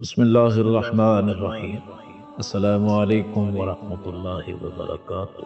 بسم اللہ الرحمن الرحیم۔ السلام علیکم ورحمۃ اللہ وبرکاتہ۔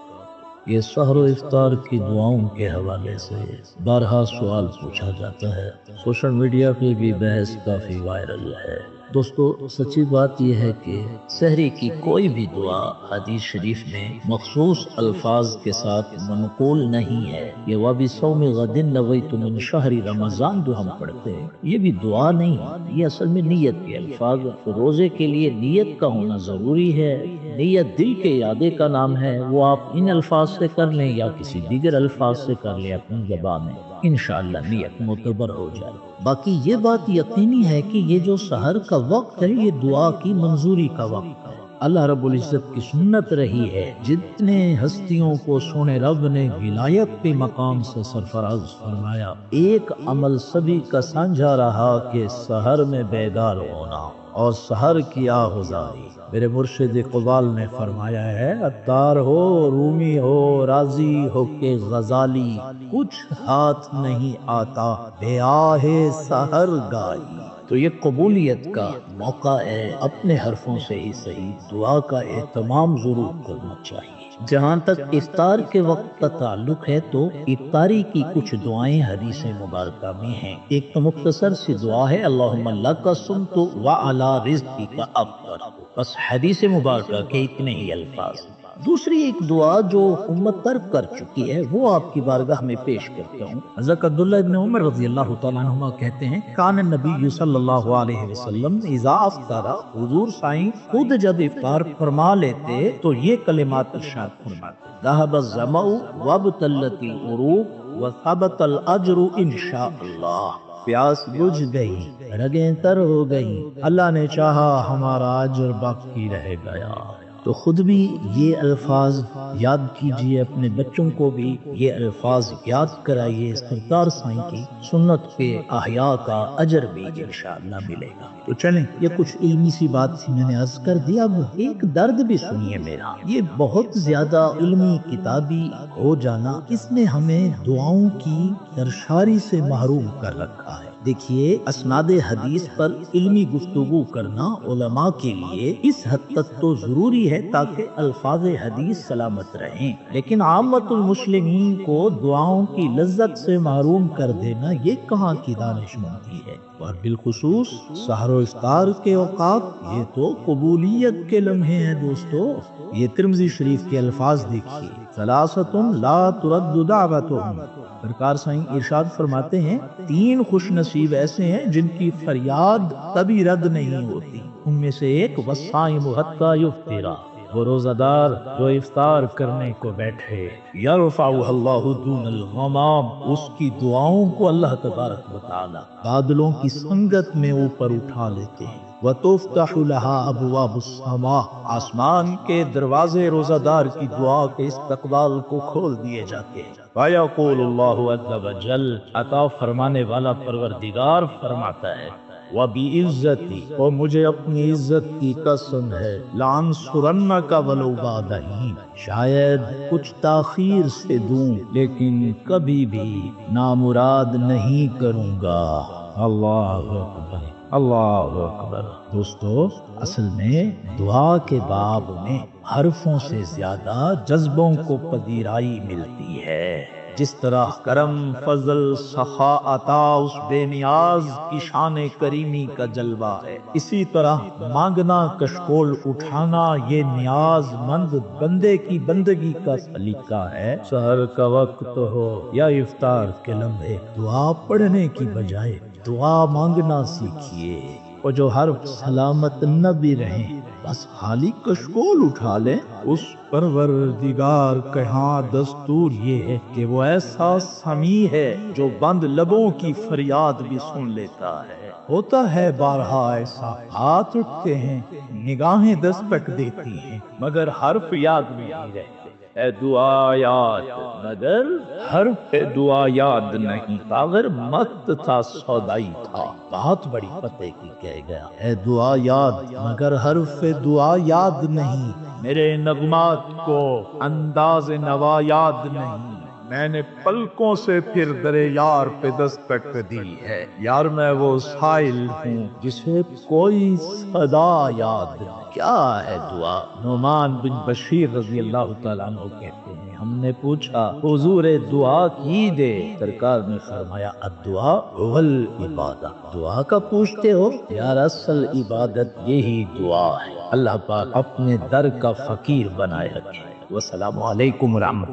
یہ سحر و افطار کی دعاؤں کے حوالے سے بارہا سوال پوچھا جاتا ہے۔ سوشل میڈیا پہ بھی بحث کافی وائرل ہے۔ دوستو، سچی بات یہ ہے کہ سحری کی کوئی بھی دعا حدیث شریف میں مخصوص الفاظ کے ساتھ منقول نہیں ہے۔ یہ وَبِصَوْمِ غَدٍ نَوَيْتُ مِنْ شَهْرِ رمضان جو ہم پڑھتے ہیں، یہ بھی دعا نہیں، یہ اصل میں نیت کے الفاظ۔ روزے کے لیے نیت کا ہونا ضروری ہے۔ نیت دل کے ارادے کا نام ہے، وہ آپ ان الفاظ سے کر لیں یا کسی دیگر الفاظ سے کر لیں اپنی زبان میں، انشاءاللہ نیت معتبر ہو جائے۔ باقی یہ بات یقینی ہے کہ یہ جو سحر کا وقت ہے، یہ دعا کی منظوری کا وقت ہے۔ اللہ رب العزت کی سنت رہی ہے، جتنے ہستیوں کو سونے رب نے ولایت کے مقام سے سرفراز فرمایا، ایک عمل سبھی کا سانجھا رہا کہ سحر میں بیدار ہونا اور سحر کی آہوزاری۔ میرے مرشد اقبال نے فرمایا ہے، عطار ہو رومی ہو راضی ہو کہ غزالی، کچھ ہاتھ نہیں آتا بے آہ سحر گائی۔ تو یہ قبولیت کا موقع ہے، اپنے حرفوں سے ہی صحیح دعا کا اہتمام ضرور کرنا چاہیے۔ جہاں تک افطار کے وقت کا تعلق ہے تو افطاری کی کچھ دعائیں حدیث مبارکہ میں ہیں۔ ایک تو مختصر سی دعا ہے، اللہم لک صمت وعلی رزقک افطر، بس حدیث مبارکہ کے اتنے ہی الفاظ۔ دوسری ایک دعا جو امت ترک کر چکی ہے، وہ آپ کی بارگاہ میں پیش کرتا ہوں۔ حضرت عبداللہ ابن عمر رضی اللہ تعالیٰ عنہما کہتے ہیں، کان النبی صلی اللہ علیہ وسلم اذا افطر، حضور سائیں خود جب افطار فرما لیتے تو یہ کلمات ارشاد فرماتے، ذهب الظمأ وابتلت العروق وثبت الاجر انشاءاللہ۔ پیاس بجھ گئی، رگیں تر ہو گئی، اللہ نے چاہا ہمارا اجر باقی رہ گیا۔ تو خود بھی یہ الفاظ یاد کیجئے، اپنے بچوں کو بھی یہ الفاظ یاد کرائیے، سرکار سائیں کی سنت کے احیاء کا اجر بھی انشاءاللہ ملے گا۔ تو چلیں، یہ کچھ علمی سی بات تھی، میں نے عرض کر دیا۔ اب ایک درد بھی سنیے میرا، یہ بہت زیادہ علمی کتابی ہو جانا، اس نے ہمیں دعاؤں کی سرشاری سے محروم کر رکھا ہے۔ دیکھیے، اسناد حدیث پر علمی گفتگو کرنا علماء کے لیے اس حد تک تو ضروری ہے تاکہ الفاظ حدیث سلامت رہیں، لیکن عامت المسلمین کو دعاؤں کی لذت سے محروم کر دینا یہ کہاں کی دانش مندی ہے؟ اور بالخصوص سحر و افطار کے اوقات، یہ تو قبولیت کے لمحے ہیں دوستو۔ یہ ترمذی شریف کے الفاظ دیکھیے، ثلاثۃ لا ترد دعوتهم۔ سرکار سائیں ارشاد فرماتے ہیں، تین خوش نصیب ایسے ہیں جن کی فریاد کبھی رد نہیں ہوتی۔ ان میں سے ایک والصائم حتی یفطر، وہ روزہ دار جو افطار کرنے کو بیٹھے، یرفعہ اللہ دون الغمام، اس کی دعاؤں کو اللہ تبارک و تعالی بادلوں کی سنگت میں اوپر اٹھا لیتے ہیں۔ وَتُفْتَحُ لَهَا أَبْوَابُ السَّمَاءِ، آسمان کے دروازے روزہ دار کی دعا کے استقبال کو کھول دیے جاتے ہیں۔ وَيَقُولُ اللَّهُ عَزَّ وَجَلَّ، عطا فرمانے والا پروردگار فرماتا ہے، وَبِعِزَّتِي، اور مجھے اپنی عزت کی قسم ہے، لَأَنصُرَنَّكَ وَلَوْ بَعْدَ حِينٍ، شاید کچھ تاخیر سے دوں لیکن کبھی بھی نامراد نہیں کروں گا۔ اللہ اکبر، اللہ اکبر۔ دوستو، اصل میں دعا کے باب میں حرفوں سے زیادہ جذبوں کو پذیرائی ملتی ہے۔ جس طرح کرم، فضل، سخا، عطا اس بے نیاز کی شان کریمی کا جلوہ ہے، اسی طرح مانگنا، کشکول اٹھانا یہ نیاز مند بندے کی بندگی کا سلیقہ ہے۔ سحر کا وقت ہو یا افطار کے لمحے، دعا پڑھنے کی بجائے دعا مانگنا سیکھیے، اور جو حرف سلامت نہ بھی رہیں، بس خالی کشکول اٹھا لیں۔ اس پروردگار کا ہاں دستور یہ ہے کہ وہ ایسا سمیع ہے جو بند لبوں کی فریاد بھی سن لیتا ہے۔ ہوتا ہے بارہا ایسا، ہاتھ اٹھتے ہیں، نگاہیں دستک دیتی ہیں، مگر حرف یاد میں نہیں رہتے۔ اے دعا یاد، مگر حرف دعا یاد نہیں، اگر مت تھا سودائی تھا، بات بڑی پتے کی کہہ گیا۔ اے دعا یاد، مگر حرف دعا یاد نہیں، میرے نغمات کو انداز نوا یاد نہیں، میں نے پلکوں سے پھر در یار پہ دستک دی ہے، یار میں وہ سائل ہوں جسے کوئی صدا یاد نہیں۔ کیا ہے دعا؟ نعمان بن بشیر رضی اللہ تعالیٰ عنہ کہتے ہیں ہم نے پوچھا حضور دعا کی دے، سرکار نے فرمایا الدعاء هو العبادہ، دعا کا پوچھتے ہو یار، اصل عبادت یہی دعا ہے۔ اللہ پاک اپنے در کا فقیر بنائے رکھے۔ والسلام علیکم ورحمۃ اللہ۔